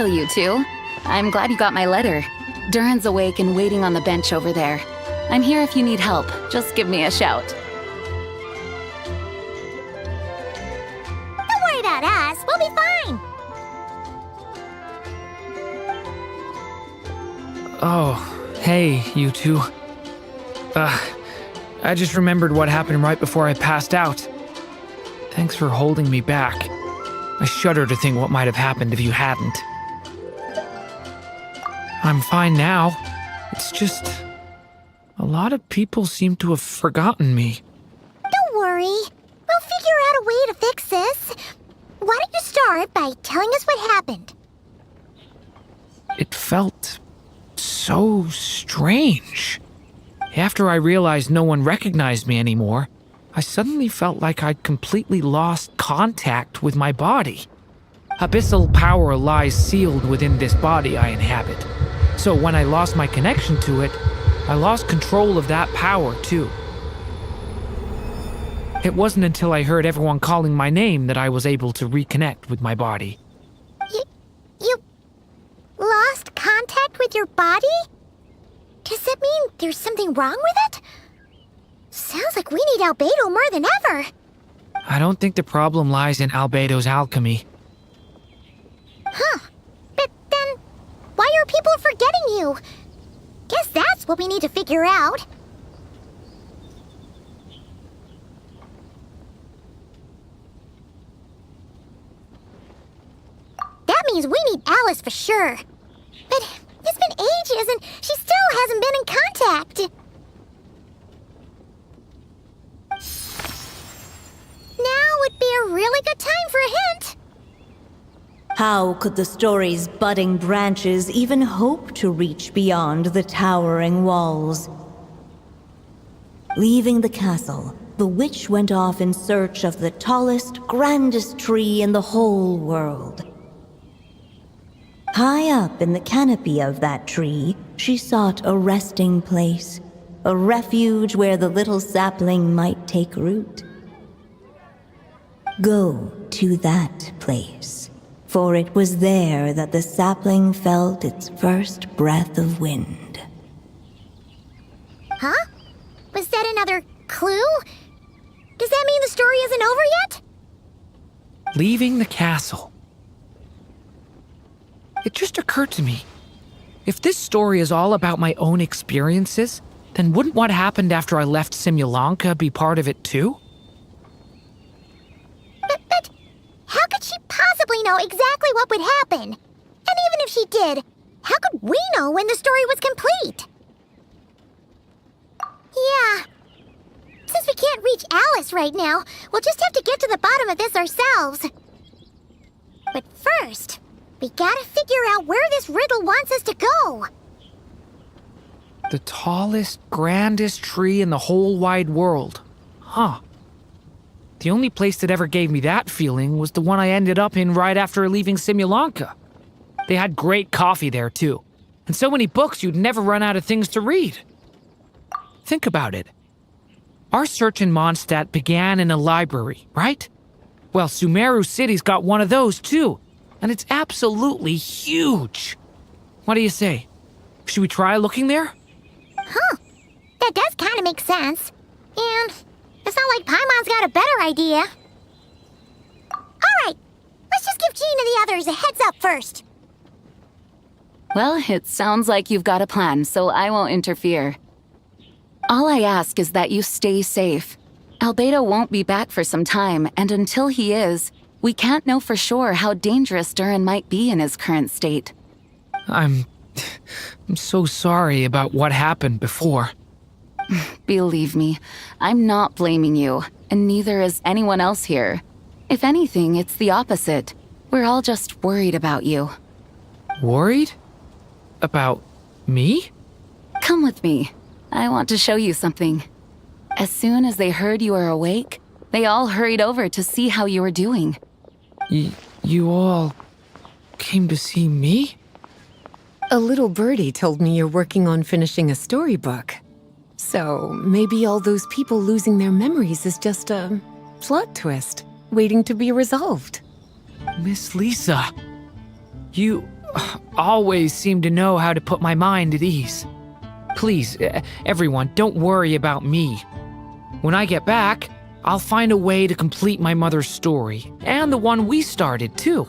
Hello, you two. I'm glad you got my letter. Durin's awake and waiting on the bench over there. I'm here if you need help. Just give me a shout. Don't worry about us. We'll be fine. Oh, hey, you two. I just remembered what happened right before I passed out. Thanks for holding me back. I shudder to think what might have happened if you hadn't. I'm fine now. It's just... a lot of people seem to have forgotten me. Don't worry. We'll figure out a way to fix this. Why don't you start by telling us what happened? It felt so strange. After I realized no one recognized me anymore, I suddenly felt like I'd completely lost contact with my body. Abyssal power lies sealed within this body I inhabit. So when I lost my connection to it, I lost control of that power too. It wasn't until I heard everyone calling my name that I was able to reconnect with my body. You lost contact with your body? Does that mean there's something wrong with it? Sounds like we need Albedo more than ever. I don't think the problem lies in Albedo's alchemy. Huh. But then, why are people forgetting you? Guess that's what we need to figure out. That means we need Alice for sure. But it's been ages and she still hasn't been in contact. Now would be a really good time for a hint. How could the story's budding branches even hope to reach beyond the towering walls? Leaving the castle, the witch went off in search of the tallest, grandest tree in the whole world. High up in the canopy of that tree, she sought a resting place, a refuge where the little sapling might take root. Go to that place, for it was there that the sapling felt its first breath of wind. Huh? Was that another clue? Does that mean the story isn't over yet? Leaving the castle. It just occurred to me. If this story is all about my own experiences, then wouldn't what happened after I left Simulanka be part of it too? But how could she possibly know exactly what would happen? And even if she did, how could we know when the story was complete? Yeah. Since we can't reach Alice right now, we'll just have to get to the bottom of this ourselves. But first, we gotta figure out where this riddle wants us to go. The tallest, grandest tree in the whole wide world. Huh. The only place that ever gave me that feeling was the one I ended up in right after leaving Simulanka. They had great coffee there, too. And so many books you'd never run out of things to read. Think about it. Our search in Mondstadt began in a library, right? Well, Sumeru City's got one of those, too. And it's absolutely huge. What do you say? Should we try looking there? Huh. That does kind of make sense. And it's not like Paimon's got a better idea. Alright, let's just give Jean and the others a heads up first. Well, it sounds like you've got a plan, so I won't interfere. All I ask is that you stay safe. Albedo won't be back for some time, and until he is, we can't know for sure how dangerous Durin might be in his current state. I'm so sorry about what happened before. Believe me, I'm not blaming you, and neither is anyone else here. If anything, it's the opposite. We're all just worried about you. Worried? About me? Come with me. I want to show you something. As soon as they heard you were awake, they all hurried over to see how you were doing. You all came to see me? A little birdie told me you're working on finishing a storybook. So maybe all those people losing their memories is just a plot twist, waiting to be resolved. Miss Lisa, you always seem to know how to put my mind at ease. Please, everyone, don't worry about me. When I get back, I'll find a way to complete my mother's story, and the one we started, too.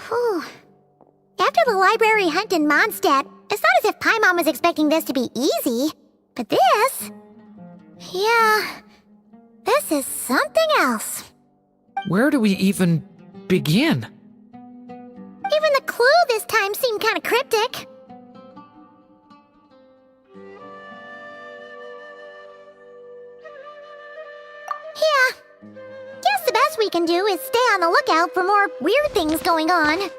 Whew. After the library hunt in Mondstadt, it's not as if Paimon was expecting this to be easy. But this... yeah... this is something else. Where do we even begin? Even the clue this time seemed kind of cryptic. Yeah. Guess the best we can do is stay on the lookout for more weird things going on.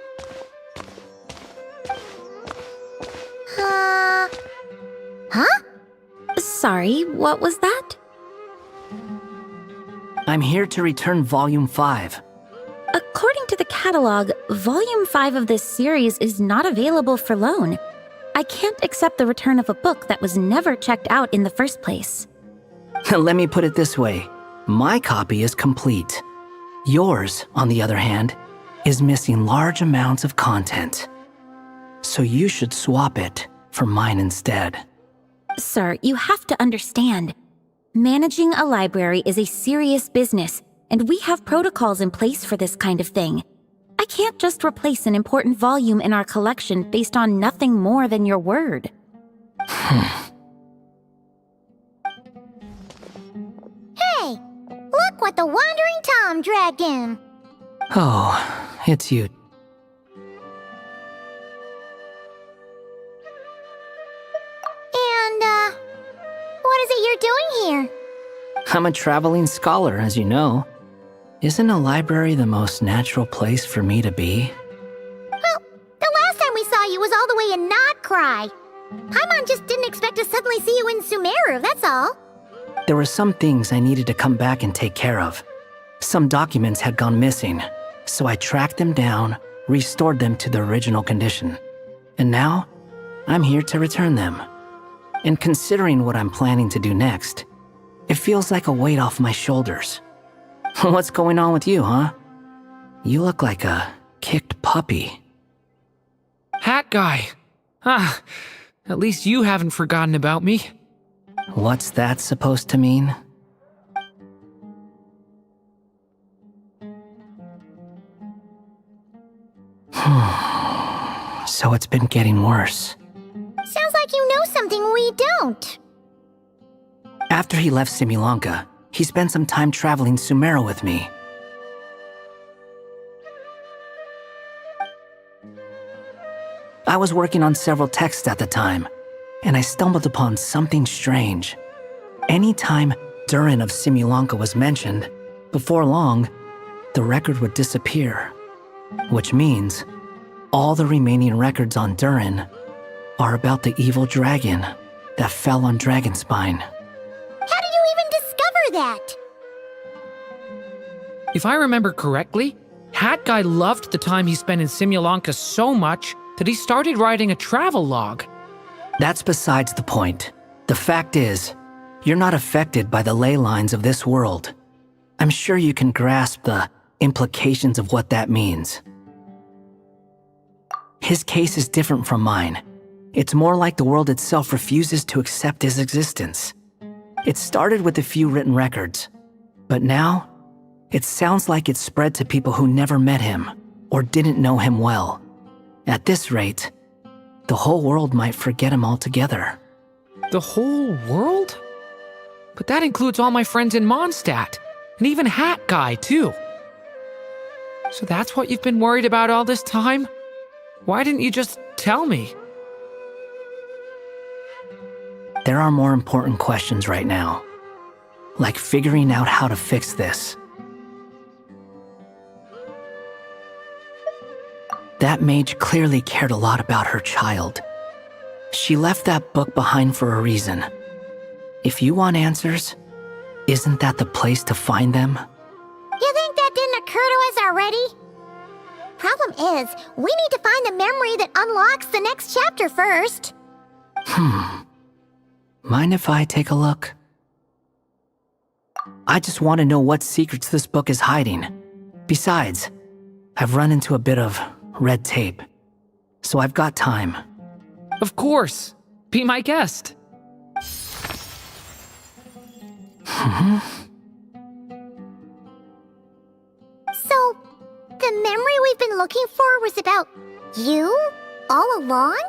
Huh? Sorry, what was that? I'm here to return Volume 5. According to the catalog, Volume 5 of this series is not available for loan. I can't accept the return of a book that was never checked out in the first place. Let me put it this way. My copy is complete. Yours, on the other hand, is missing large amounts of content. So you should swap it for mine instead. Sir, you have to understand. Managing a library is a serious business, and we have protocols in place for this kind of thing. I can't just replace an important volume in our collection based on nothing more than your word. Hey! Look what the Wandering Tom dragged in! Oh, it's you. And, what is it you're doing here? I'm a traveling scholar, as you know. Isn't a library the most natural place for me to be? Well, the last time we saw you was all the way in Nodcry. Paimon just didn't expect to suddenly see you in Sumeru, that's all. There were some things I needed to come back and take care of. Some documents had gone missing, so I tracked them down, restored them to their original condition. And now, I'm here to return them. And considering what I'm planning to do next, it feels like a weight off my shoulders. What's going on with you, huh? You look like a kicked puppy. Hat guy. Ah, at least you haven't forgotten about me. What's that supposed to mean? So it's been getting worse. Sounds like you know something we don't. After he left Similanka, he spent some time traveling Sumeru with me. I was working on several texts at the time, and I stumbled upon something strange. Anytime Durin of Similanka was mentioned, before long, the record would disappear. Which means, all the remaining records on Durin are about the evil dragon that fell on Dragonspine. How did you even discover that? If I remember correctly, Hat Guy loved the time he spent in Similanka so much that he started writing a travel log. That's besides the point. The fact is, you're not affected by the ley lines of this world. I'm sure you can grasp the implications of what that means. His case is different from mine. It's more like the world itself refuses to accept his existence. It started with a few written records, but now it sounds like it's spread to people who never met him or didn't know him well. At this rate, the whole world might forget him altogether. The whole world? But that includes all my friends in Mondstadt, and even Hat Guy, too. So that's what you've been worried about all this time? Why didn't you just tell me? There are more important questions right now, like figuring out how to fix this. That mage clearly cared a lot about her child. She left that book behind for a reason. If you want answers, isn't that the place to find them? You think that didn't occur to us already? Problem is, we need to find the memory that unlocks the next chapter first. Mind if I take a look? I just want to know what secrets this book is hiding. Besides, I've run into a bit of red tape, so I've got time. Of course. Be my guest. So, the memory we've been looking for was about you all along?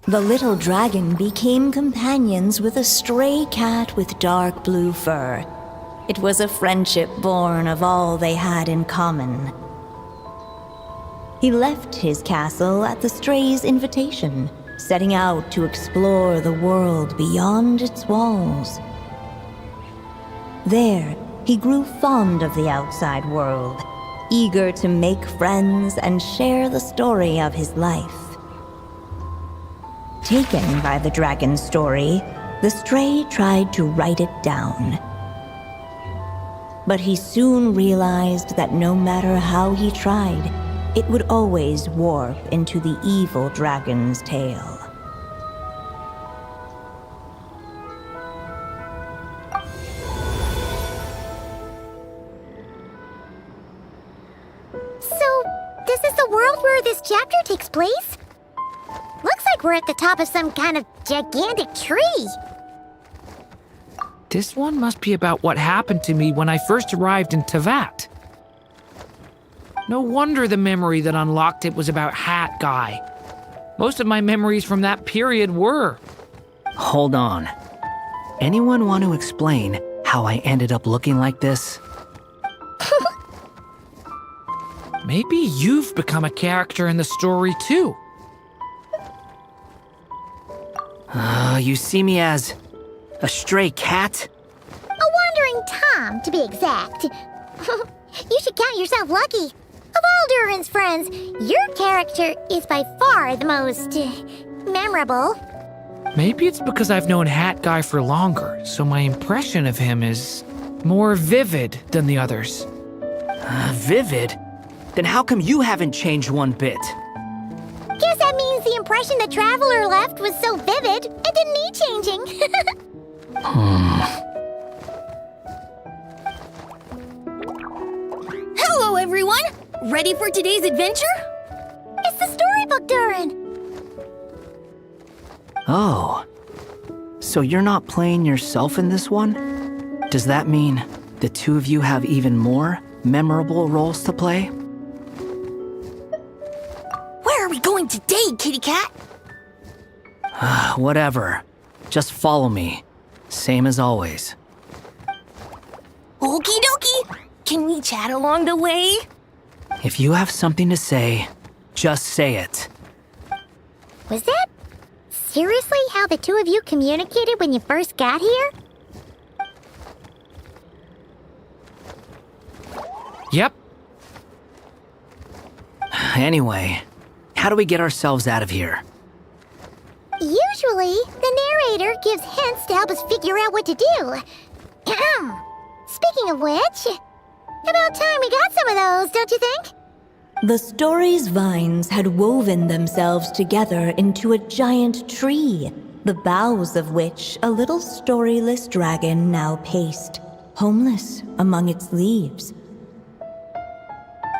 The little dragon became companions with a stray cat with dark blue fur. It was a friendship born of all they had in common. He left his castle at the stray's invitation, setting out to explore the world beyond its walls. There, he grew fond of the outside world, eager to make friends and share the story of his life. Taken by the dragon's story, the stray tried to write it down. But he soon realized that no matter how he tried, it would always warp into the evil dragon's tale. So, this is the world where this chapter takes place? Looks like we're at the top of some kind of gigantic tree. This one must be about what happened to me when I first arrived in Tevat. No wonder the memory that unlocked it was about Hat Guy. Most of my memories from that period were. Hold on. Anyone want to explain how I ended up looking like this? Maybe you've become a character in the story too. You see me as a stray cat? A wandering Tom, to be exact. You should count yourself lucky. Of all Durin's friends, your character is by far the most memorable. Maybe it's because I've known Hat Guy for longer, so my impression of him is more vivid than the others. Vivid? Then how come you haven't changed one bit? Guess that means the impression the Traveler left was so vivid, it didn't need changing. Hello, everyone! Ready for today's adventure? It's the storybook, Durin. Oh. So you're not playing yourself in this one? Does that mean the two of you have even more memorable roles to play? Where are we going today, kitty cat? Whatever. Just follow me. Same as always. Okie dokie! Can we chat along the way? If you have something to say, just say it. Was that seriously how the two of you communicated when you first got here? Yep. Anyway, how do we get ourselves out of here? Usually, the narrator gives hints to help us figure out what to do. Speaking of which, about time we got some of those, don't you think? The story's vines had woven themselves together into a giant tree, the boughs of which a little storyless dragon now paced. homeless among its leaves.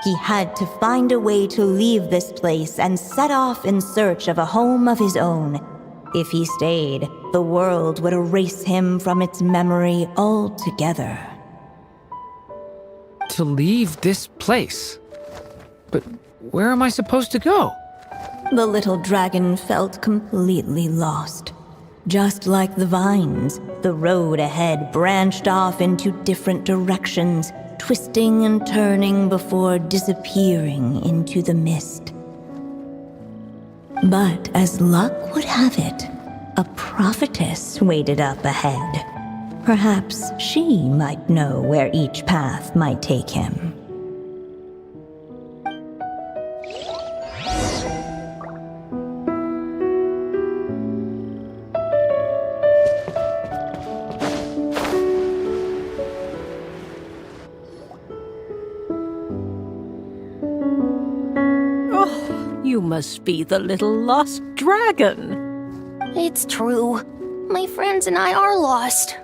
He had to find a way to leave this place and set off in search of a home of his own. If he stayed, the world would erase him from its memory altogether. To leave this place? But where am I supposed to go? The little dragon felt completely lost. Just like the vines, the road ahead branched off into different directions, twisting and turning before disappearing into the mist. But as luck would have it, a prophetess waited up ahead. Perhaps she might know where each path might take him. You must be the little lost dragon. It's true. My friends and I are lost.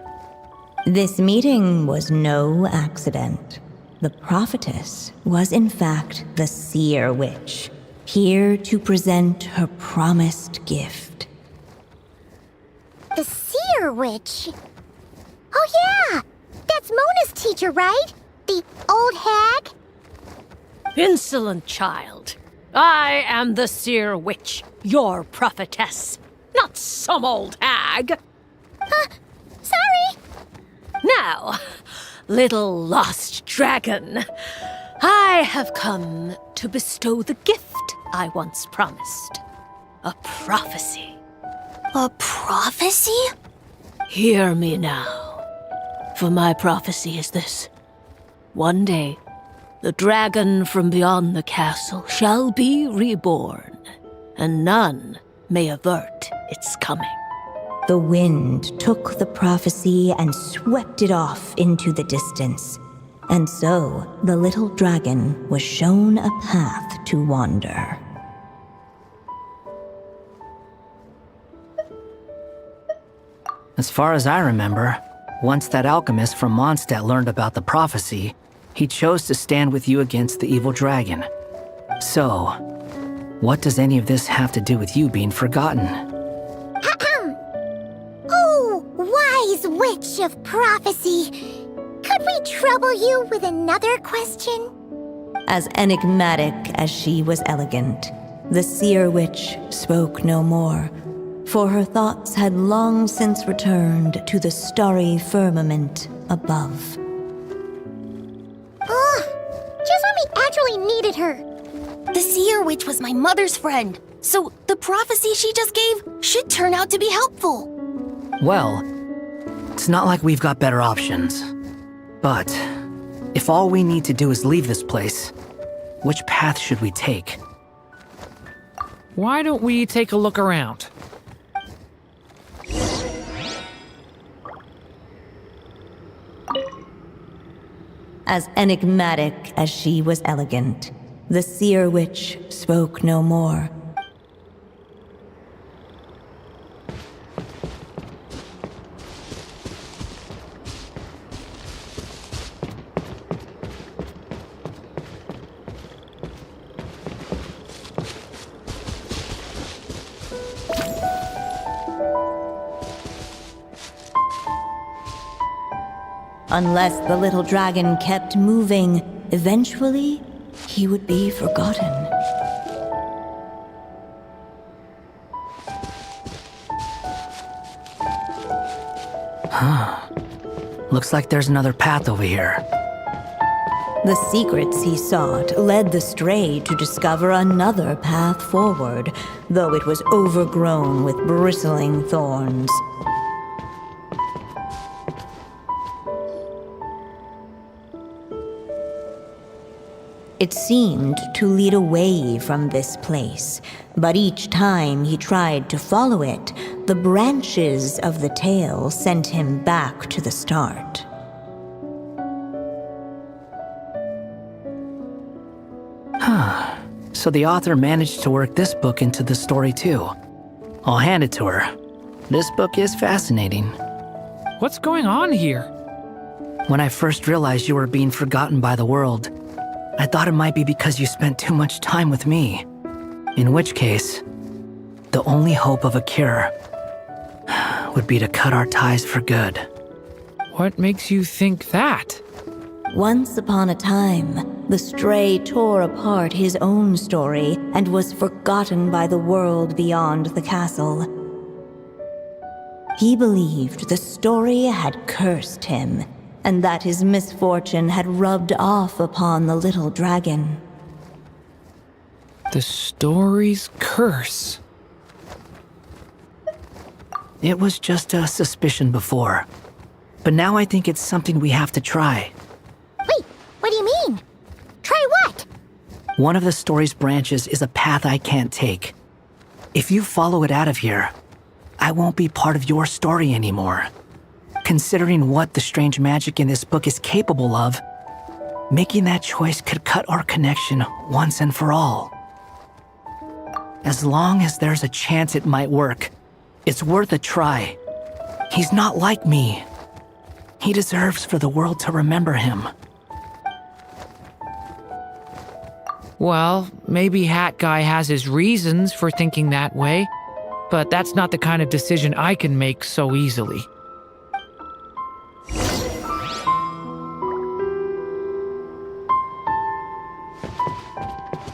This meeting was no accident. The prophetess was in fact the seer witch, here to present her promised gift. The seer witch? Oh yeah! That's Mona's teacher, right? The old hag? Insolent child. I am the seer witch, your prophetess, not some old hag. Sorry! Now, little lost dragon, I have come to bestow the gift I once promised. A prophecy. A prophecy? Hear me now, for my prophecy is this. One day, the dragon from beyond the castle shall be reborn, and none may avert its coming. The wind took the prophecy and swept it off into the distance. And so, the little dragon was shown a path to wander. As far as I remember, once that alchemist from Mondstadt learned about the prophecy, he chose to stand with you against the evil dragon. So, what does any of this have to do with you being forgotten? Oh, wise witch of prophecy! Could we trouble you with another question? As enigmatic as she was elegant, the seer witch spoke no more, for her thoughts had long since returned to the starry firmament above. Just when we actually needed her. The seer witch was my mother's friend, so the prophecy she just gave should turn out to be helpful. Well, it's not like we've got better options. But if all we need to do is leave this place, which path should we take? Why don't we take a look around? As enigmatic as she was elegant, the seer witch spoke no more. Unless the little dragon kept moving, eventually he would be forgotten. Looks like there's another path over here. The secrets he sought led the stray to discover another path forward, though it was overgrown with bristling thorns. It seemed to lead away from this place, but each time he tried to follow it, the branches of the tail sent him back to the start. So the author managed to work this book into the story too. I'll hand it to her. This book is fascinating. What's going on here? When I first realized you were being forgotten by the world, I thought it might be because you spent too much time with me. In which case, the only hope of a cure would be to cut our ties for good. What makes you think that? Once upon a time, the Stray tore apart his own story and was forgotten by the world beyond the castle. He believed the story had cursed him, and that his misfortune had rubbed off upon the little dragon. The story's curse. It was just a suspicion before, but now I think it's something we have to try. Wait, what do you mean? Try what? One of the story's branches is a path I can't take. If you follow it out of here, I won't be part of your story anymore. Considering what the strange magic in this book is capable of, making that choice could cut our connection once and for all. As long as there's a chance it might work, it's worth a try. He's not like me. He deserves for the world to remember him. Well, maybe Hat Guy has his reasons for thinking that way, but that's not the kind of decision I can make so easily.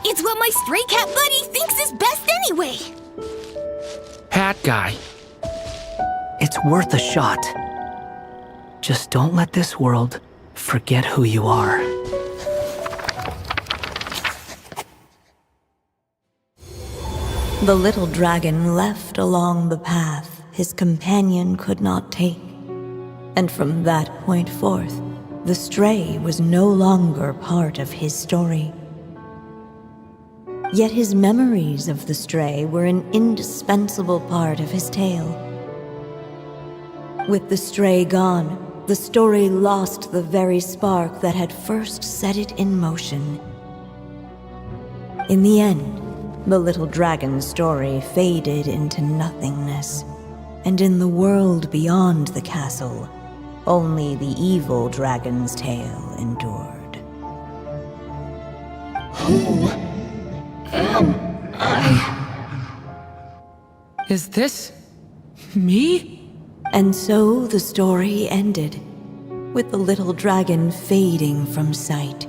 It's what my stray cat buddy thinks is best anyway. Hat Guy. It's worth a shot. Just don't let this world forget who you are. The little dragon left along the path his companion could not take. And from that point forth, the Stray was no longer part of his story. Yet his memories of the Stray were an indispensable part of his tale. With the Stray gone, the story lost the very spark that had first set it in motion. In the end, the little dragon's story faded into nothingness, and in the world beyond the castle, only the evil dragon's tale endured. Who am I? Is this me? And so the story ended, with the little dragon fading from sight,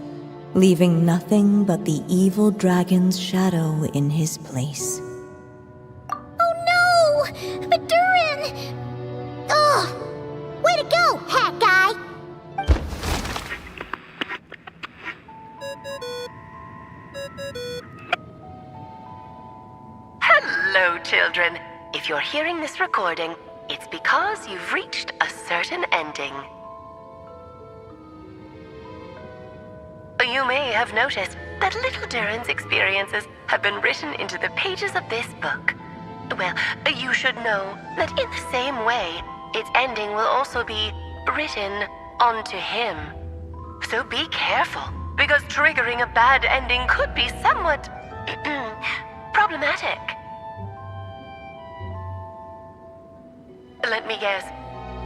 leaving nothing but the evil dragon's shadow in his place. Oh no! But Durin! Ugh! Way to go, Hat Guy! Hello, children. If you're hearing this recording, it's because you've reached a certain ending. You may have noticed that little Durin's experiences have been written into the pages of this book. Well, you should know that in the same way, its ending will also be written onto him. So be careful, because triggering a bad ending could be somewhat problematic. Let me guess,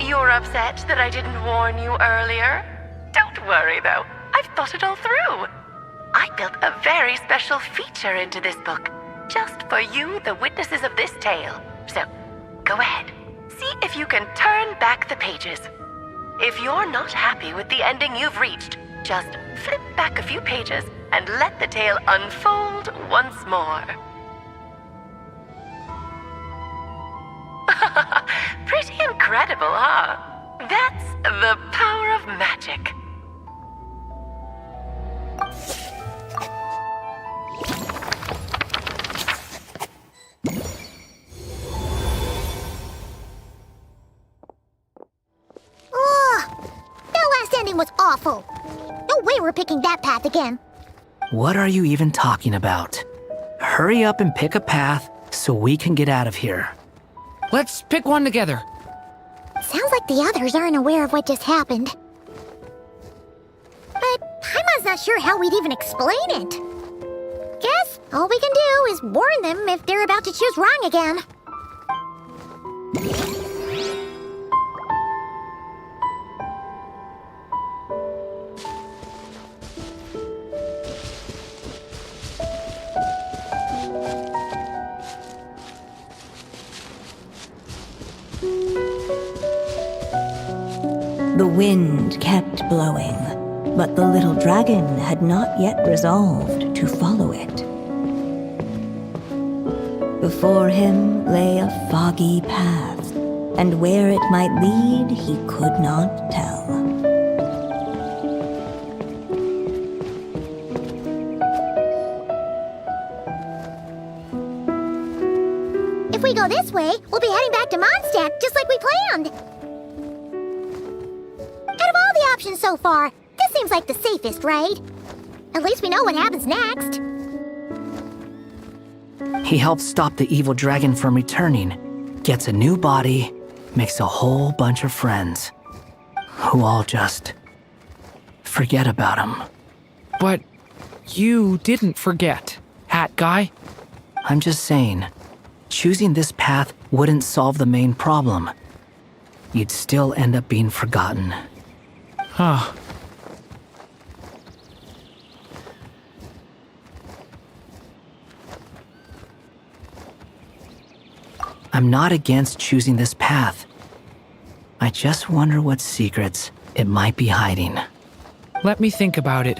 you're upset that I didn't warn you earlier? Don't worry though, I've thought it all through. I built a very special feature into this book, just for you, the witnesses of this tale. So, go ahead, see if you can turn back the pages. If you're not happy with the ending you've reached, just flip back a few pages and let the tale unfold once more. Pretty incredible, huh? That's the power of magic. Ugh! That last ending was awful. No way we're picking that path again. What are you even talking about? Hurry up and pick a path so we can get out of here. Let's pick one together. Sounds like the others aren't aware of what just happened. But Paimon's not sure how we'd even explain it. Guess all we can do is warn them if they're about to choose wrong again. The wind kept blowing, but the little dragon had not yet resolved to follow it. Before him lay a foggy path, and where it might lead he could not tell. If we go this way, we'll be heading back to Mondstadt, just like we planned. Out of all the options so far, this seems like the safest, right? At least we know what happens next. He helps stop the evil dragon from returning, gets a new body, makes a whole bunch of friends, who all just forget about him. But you didn't forget, Hat Guy. I'm just saying, choosing this path wouldn't solve the main problem. You'd still end up being forgotten. Huh. I'm not against choosing this path. I just wonder what secrets it might be hiding. Let me think about it.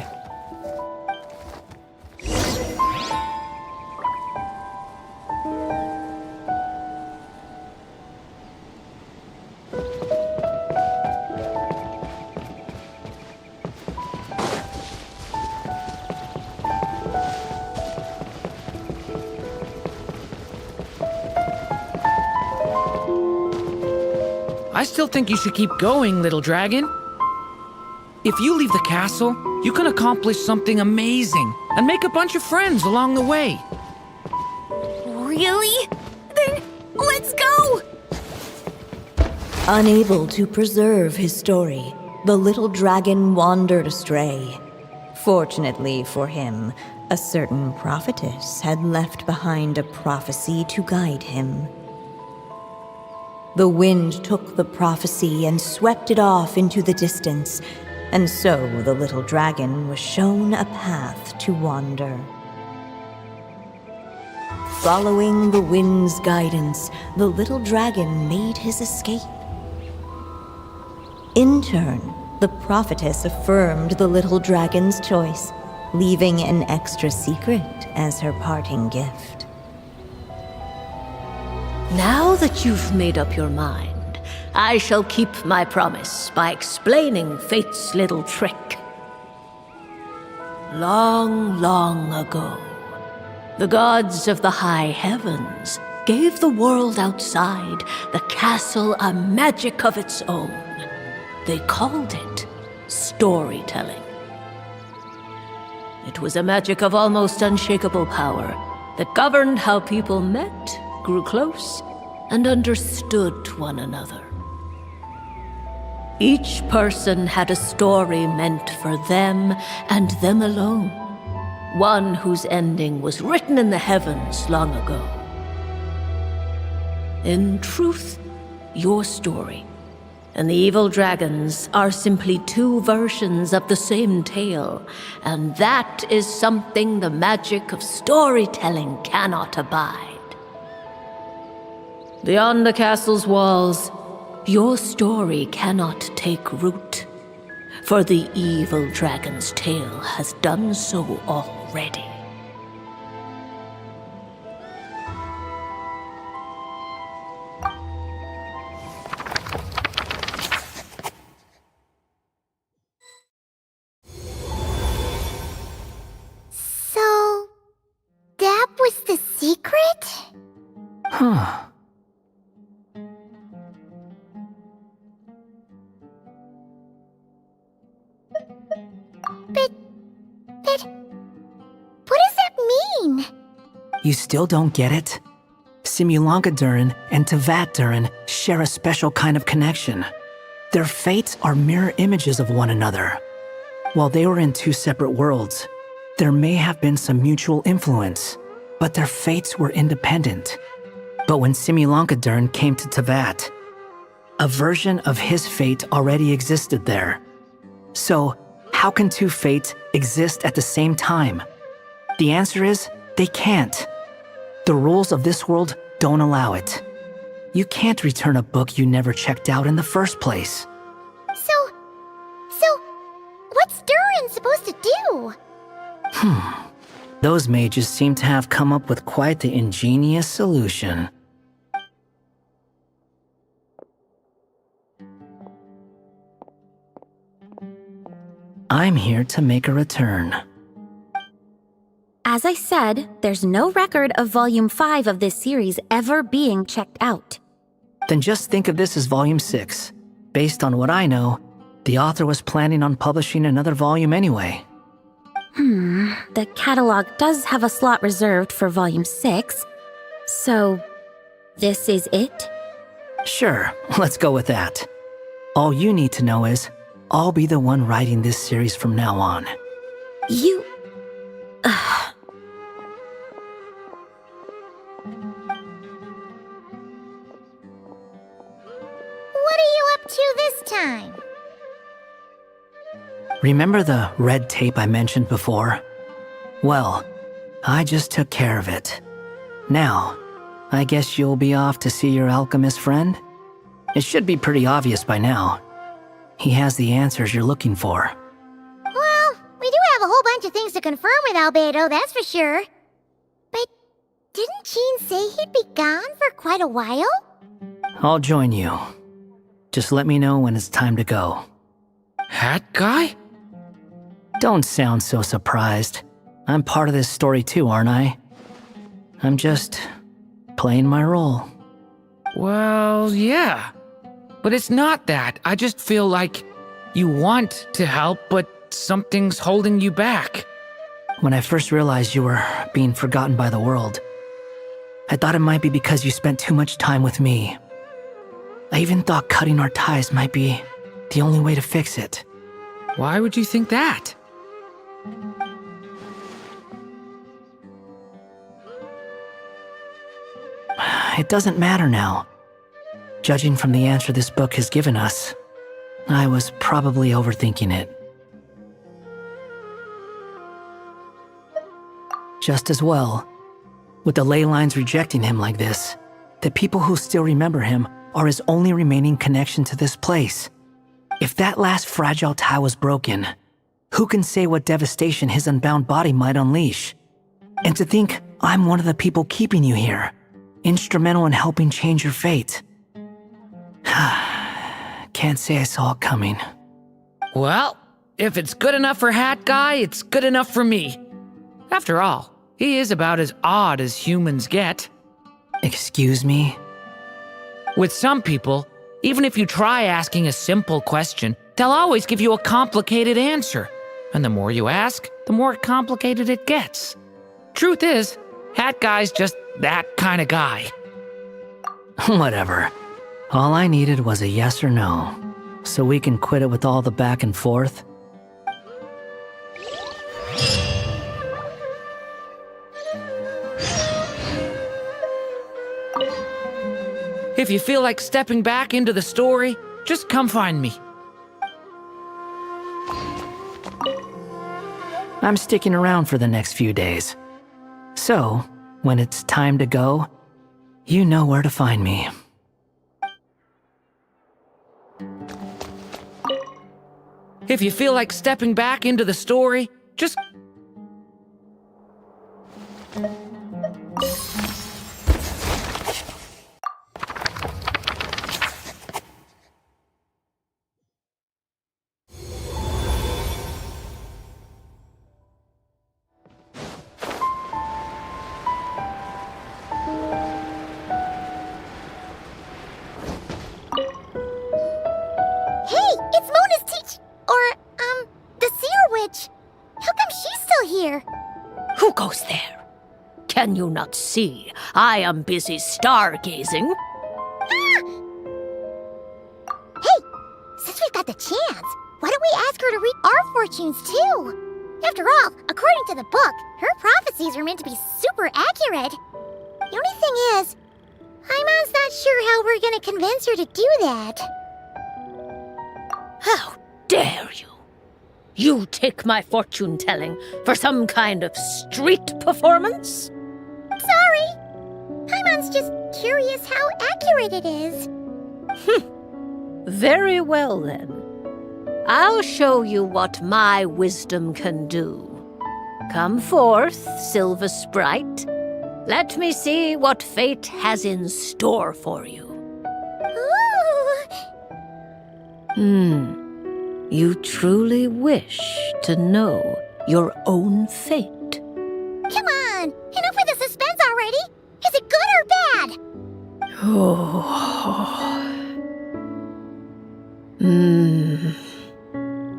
I still think you should keep going, little dragon. If you leave the castle, you can accomplish something amazing and make a bunch of friends along the way. Really? Then let's go! Unable to preserve his story, the little dragon wandered astray. Fortunately for him, a certain prophetess had left behind a prophecy to guide him. The wind took the prophecy and swept it off into the distance, and so the little dragon was shown a path to wander. Following the wind's guidance, the little dragon made his escape. In turn, the prophetess affirmed the little dragon's choice, leaving an extra secret as her parting gift. Now that you've made up your mind, I shall keep my promise by explaining Fate's little trick. Long, long ago, the gods of the high heavens gave the world outside the castle a magic of its own. They called it storytelling. It was a magic of almost unshakable power that governed how people met, grew close, and understood one another. Each person had a story meant for them and them alone, one whose ending was written in the heavens long ago. In truth, your story and the evil dragons are simply two versions of the same tale, and that is something the magic of storytelling cannot abide. Beyond the castle's walls, your story cannot take root, for the evil dragon's tale has done so already. So, that was the secret? Huh. But what does that mean? You still don't get it? Simulanka Durin and Tevat Durin share a special kind of connection. Their fates are mirror images of one another. While they were in two separate worlds, there may have been some mutual influence, but their fates were independent. But when Simulanka Durin came to Tevat, a version of his fate already existed there. So, how can two fates exist at the same time? The answer is, they can't. The rules of this world don't allow it. You can't return a book you never checked out in the first place. So, Those mages seem to have come up with quite the ingenious solution. I'm here to make a return. As I said, there's no record of Volume 5 of this series ever being checked out. Then just think of this as Volume 6. Based on what I know, the author was planning on publishing another volume anyway. The catalog does have a slot reserved for Volume 6. So, this is it? Sure, let's go with that. All you need to know is, I'll be the one writing this series from now on. You... What are you up to this time? Remember the red tape I mentioned before? Well, I just took care of it. Now, I guess you'll be off to see your alchemist friend? It should be pretty obvious by now. He has the answers you're looking for. Well, we do have a whole bunch of things to confirm with Rubedo, that's for sure. But didn't Jean say he'd be gone for quite a while? I'll join you. Just let me know when it's time to go. Hat guy? Don't sound so surprised. I'm part of this story too, aren't I? I'm just playing my role. Well, yeah. But it's not that. I just feel like you want to help, but something's holding you back. When I first realized you were being forgotten by the world, I thought it might be because you spent too much time with me. I even thought cutting our ties might be the only way to fix it. Why would you think that? It doesn't matter now. Judging from the answer this book has given us, I was probably overthinking it. Just as well, with the ley lines rejecting him like this, the people who still remember him are his only remaining connection to this place. If that last fragile tie was broken, who can say what devastation his unbound body might unleash? And to think I'm one of the people keeping you here, instrumental in helping change your fate. Can't say I saw it coming. Well, if it's good enough for Hat Guy, it's good enough for me. After all, he is about as odd as humans get. Excuse me? With some people, even if you try asking a simple question, they'll always give you a complicated answer. And the more you ask, the more complicated it gets. Truth is, Hat Guy's just that kind of guy. Whatever. All I needed was a yes or no, so we can quit it with all the back and forth. If you feel like stepping back into the story, just come find me. I'm sticking around for the next few days. So, when it's time to go, you know where to find me. If you feel like stepping back into the story, just... Hey, it's Mona's the Seer Witch. How come she's still here? Who goes there? Can you not see? I am busy stargazing. Ah! Hey, since we've got the chance, why don't we ask her to read our fortunes too? After all, according to the book, her prophecies are meant to be super accurate. The only thing is, Paimon's not sure how we're gonna convince her to do that. How dare you? You take my fortune-telling for some kind of street performance? Sorry. Paimon's just curious how accurate it is. Very well, then. I'll show you what my wisdom can do. Come forth, Silver Sprite. Let me see what fate has in store for you. Ooh! You truly wish to know your own fate. Come on! Enough with the suspense already! Is it good or bad? Oh.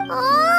Oh!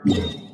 Yeah.